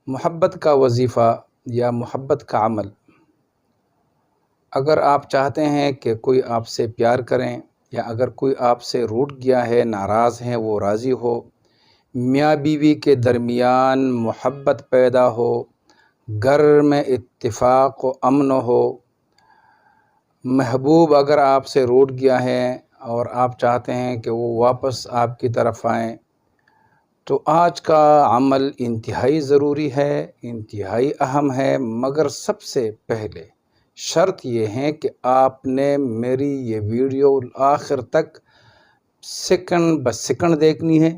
محبت کا وظیفہ یا محبت کا عمل، اگر آپ چاہتے ہیں کہ کوئی آپ سے پیار کریں یا اگر کوئی آپ سے روٹھ گیا ہے، ناراض ہیں، وہ راضی ہو، میاں بیوی کے درمیان محبت پیدا ہو، گھر میں اتفاق و امن ہو، محبوب اگر آپ سے روٹھ گیا ہے اور آپ چاہتے ہیں کہ وہ واپس آپ کی طرف آئیں، تو آج کا عمل انتہائی ضروری ہے، انتہائی اہم ہے، مگر سب سے پہلے شرط یہ ہے کہ آپ نے میری یہ ویڈیو آخر تک سیکنڈ بہ سیکنڈ دیکھنی ہے،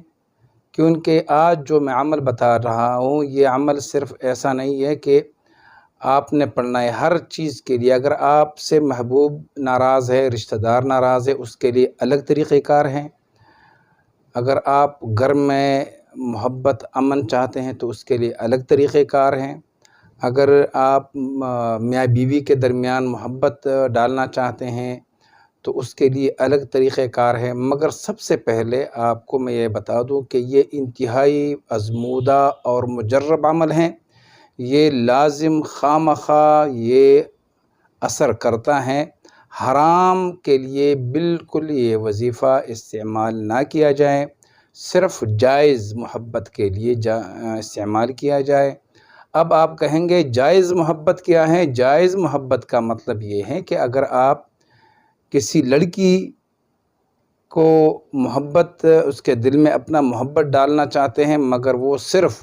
کیونکہ آج جو میں عمل بتا رہا ہوں یہ عمل صرف ایسا نہیں ہے کہ آپ نے پڑھنا ہے۔ ہر چیز کے لیے، اگر آپ سے محبوب ناراض ہے، رشتہ دار ناراض ہے، اس کے لیے الگ طریقہ کار ہیں۔ اگر آپ گھر میں محبت امن چاہتے ہیں تو اس کے لیے الگ طریقہ کار ہیں۔ اگر آپ میاں بیوی کے درمیان محبت ڈالنا چاہتے ہیں تو اس کے لیے الگ طریقہ کار ہے، مگر سب سے پہلے آپ کو میں یہ بتا دوں کہ یہ انتہائی آزمودہ اور مجرب عمل ہیں۔ یہ لازم خواہ یہ اثر کرتا ہے۔ حرام کے لیے بالکل یہ وظیفہ استعمال نہ کیا جائے، صرف جائز محبت کے لیے استعمال کیا جائے۔ اب آپ کہیں گے جائز محبت کیا ہے؟ جائز محبت کا مطلب یہ ہے کہ اگر آپ کسی لڑکی کو محبت، اس کے دل میں اپنا محبت ڈالنا چاہتے ہیں، مگر وہ صرف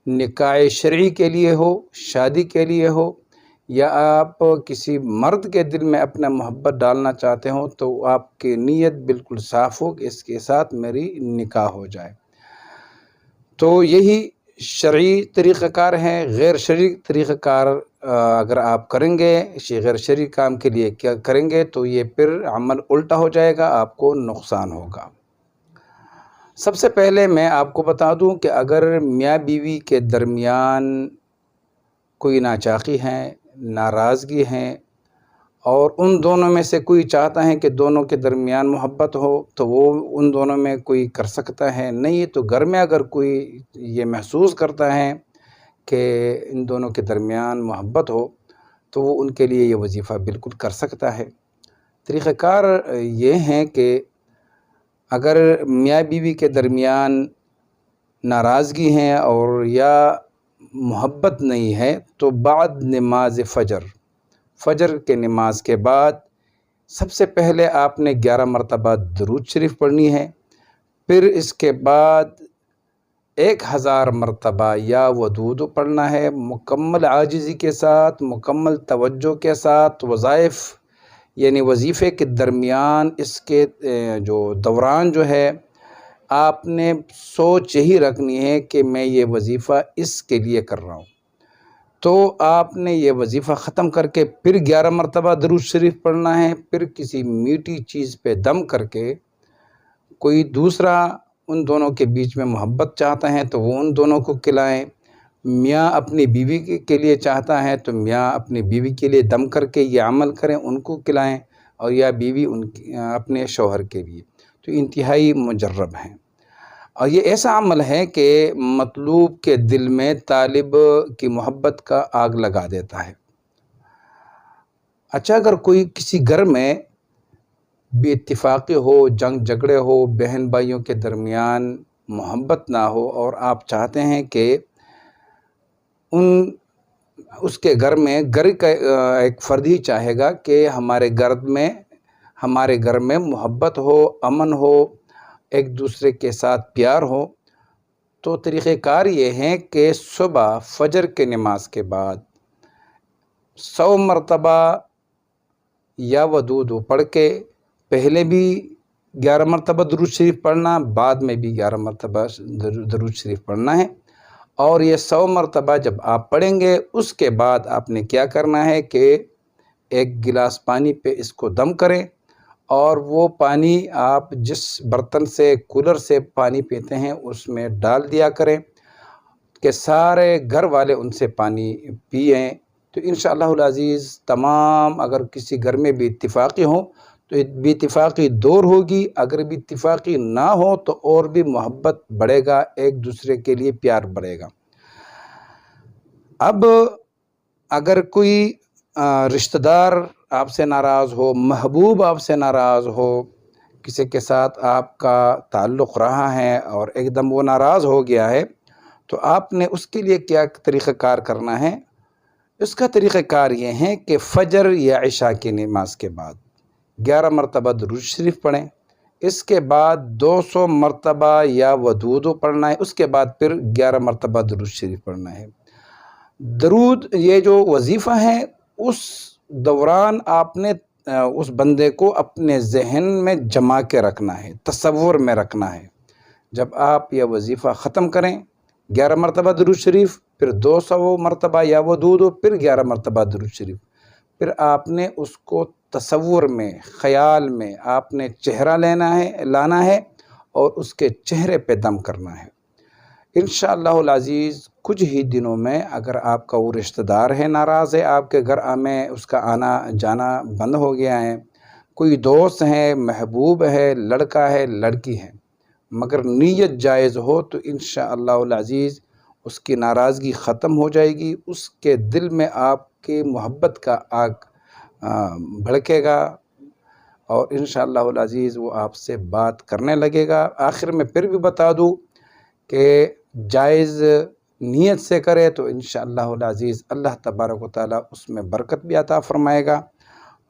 نکاح شرعی کے لیے ہو، شادی کے لیے ہو، یا آپ کسی مرد کے دل میں اپنا محبت ڈالنا چاہتے ہوں، تو آپ کی نیت بالکل صاف ہو کہ اس کے ساتھ میری نکاح ہو جائے۔ تو یہی شرعی طریقہ کار ہے۔ غیر شرعی طریقہ کار اگر آپ کریں گے، غیر شرعی کام کے لیے کیا کریں گے تو یہ پھر عمل الٹا ہو جائے گا، آپ کو نقصان ہوگا۔ سب سے پہلے میں آپ کو بتا دوں کہ اگر میاں بیوی کے درمیان کوئی ناچاقی ہے، ناراضگی ہے، اور ان دونوں میں سے کوئی چاہتا ہے کہ دونوں کے درمیان محبت ہو، تو وہ ان دونوں میں کوئی کر سکتا ہے؟ نہیں۔ تو گھر میں اگر کوئی یہ محسوس کرتا ہے کہ ان دونوں کے درمیان محبت ہو تو وہ ان کے لیے یہ وظیفہ بالکل کر سکتا ہے۔ طریقہ کار یہ ہیں کہ اگر میاں بیوی کے درمیان ناراضگی ہے اور یا محبت نہیں ہے تو بعد نماز فجر کے نماز کے بعد سب سے پہلے آپ نے 11 مرتبہ درود شریف پڑھنی ہے، پھر اس کے بعد 1000 مرتبہ یا ودود پڑھنا ہے، مکمل عاجزی کے ساتھ، مکمل توجہ کے ساتھ۔ وظائف یعنی وظیفے کے درمیان اس کے جو دوران جو ہے آپ نے سوچ یہی رکھنی ہے کہ میں یہ وظیفہ اس کے لیے کر رہا ہوں۔ تو آپ نے یہ وظیفہ ختم کر کے پھر 11 مرتبہ درود شریف پڑھنا ہے، پھر کسی میٹھی چیز پہ دم کر کے کوئی دوسرا ان دونوں کے بیچ میں محبت چاہتا ہے تو وہ ان دونوں کو کھلائیں۔ میاں اپنی بیوی کے لیے چاہتا ہے تو میاں اپنی بیوی کے لیے دم کر کے یہ عمل کریں، ان کو کھلائیں، اور یا بیوی اپنے شوہر کے لیے۔ تو انتہائی مجرب ہیں، اور یہ ایسا عمل ہے کہ مطلوب کے دل میں طالب کی محبت کا آگ لگا دیتا ہے۔ اچھا، اگر کوئی کسی گھر میں بے اتفاقی ہو، جنگ جھگڑے ہو، بہن بھائیوں کے درمیان محبت نہ ہو، اور آپ چاہتے ہیں کہ اس کے گھر میں، گھر کا ایک فرد ہی چاہے گا کہ ہمارے گھر میں محبت ہو، امن ہو، ایک دوسرے کے ساتھ پیار ہو، تو طریقہ کار یہ ہے کہ صبح فجر کے نماز کے بعد 100 مرتبہ یا ودود پڑھ کے، پہلے بھی 11 مرتبہ درود شریف پڑھنا، بعد میں بھی 11 مرتبہ درود شریف پڑھنا ہے۔ اور یہ 100 مرتبہ جب آپ پڑھیں گے، اس کے بعد آپ نے کیا کرنا ہے کہ ایک گلاس پانی پہ اس کو دم کریں، اور وہ پانی آپ جس برتن سے، کولر سے پانی پیتے ہیں اس میں ڈال دیا کریں کہ سارے گھر والے ان سے پانی پئیں۔ تو انشاءاللہ العزیز تمام، اگر کسی گھر میں بھی اتفاقی ہوں تو بھی اتفاقی دور ہوگی، اگر بھی اتفاقی نہ ہو تو اور بھی محبت بڑھے گا، ایک دوسرے کے لیے پیار بڑھے گا۔ اب اگر کوئی رشتہ دار آپ سے ناراض ہو، محبوب آپ سے ناراض ہو، کسی کے ساتھ آپ کا تعلق رہا ہے اور ایک دم وہ ناراض ہو گیا ہے، تو آپ نے اس کے لیے کیا طریقہ کار کرنا ہے؟ اس کا طریقہ کار یہ ہے کہ فجر یا عشاء کی نماز کے بعد 11 مرتبہ درود شریف پڑھیں، اس کے بعد 200 مرتبہ یا ودود پڑھنا ہے، اس کے بعد پھر 11 مرتبہ درود شریف پڑھنا ہے۔ درود یہ جو وظیفہ ہے، اس دوران آپ نے اس بندے کو اپنے ذہن میں جما کے رکھنا ہے، تصور میں رکھنا ہے۔ جب آپ یہ وظیفہ ختم کریں، 11 مرتبہ درود شریف، پھر 200 مرتبہ یا ودود، پھر 11 مرتبہ درود شریف، پھر آپ نے اس کو تصور میں، خیال میں آپ نے چہرہ لانا ہے اور اس کے چہرے پہ دم کرنا ہے۔ انشاءاللہ العزیز کچھ ہی دنوں میں اگر آپ کا وہ رشتہ دار ہے ناراض ہے، آپ کے گھر میں اس کا آنا جانا بند ہو گیا ہے، کوئی دوست ہے، محبوب ہے، لڑکا ہے، لڑکی ہے، مگر نیت جائز ہو، تو انشاءاللہ العزیز اس کی ناراضگی ختم ہو جائے گی، اس کے دل میں آپ کی محبت کا آگ بھڑکے گا اور انشاءاللہ العزیز وہ آپ سے بات کرنے لگے گا۔ آخر میں پھر بھی بتا دوں کہ جائز نیت سے کرے تو انشاءاللہ العزیز اللہ تبارک و تعالیٰ اس میں برکت بھی عطا فرمائے گا۔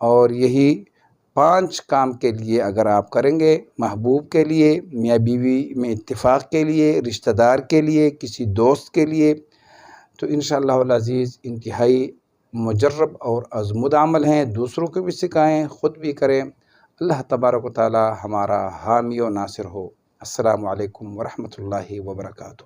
اور یہی 5 کام کے لیے اگر آپ کریں گے، محبوب کے لیے، میاں بیوی میں اتفاق کے لیے، رشتہ دار کے لیے، کسی دوست کے لیے، تو انشاءاللہ العزیز انتہائی مجرب اور آزمودہ عمل ہیں، دوسروں کو بھی سکھائیں، خود بھی کریں۔ اللہ تبارک و تعالیٰ ہمارا حامی و ناصر ہو۔ السلام علیکم ورحمۃ اللہ وبرکاتہ۔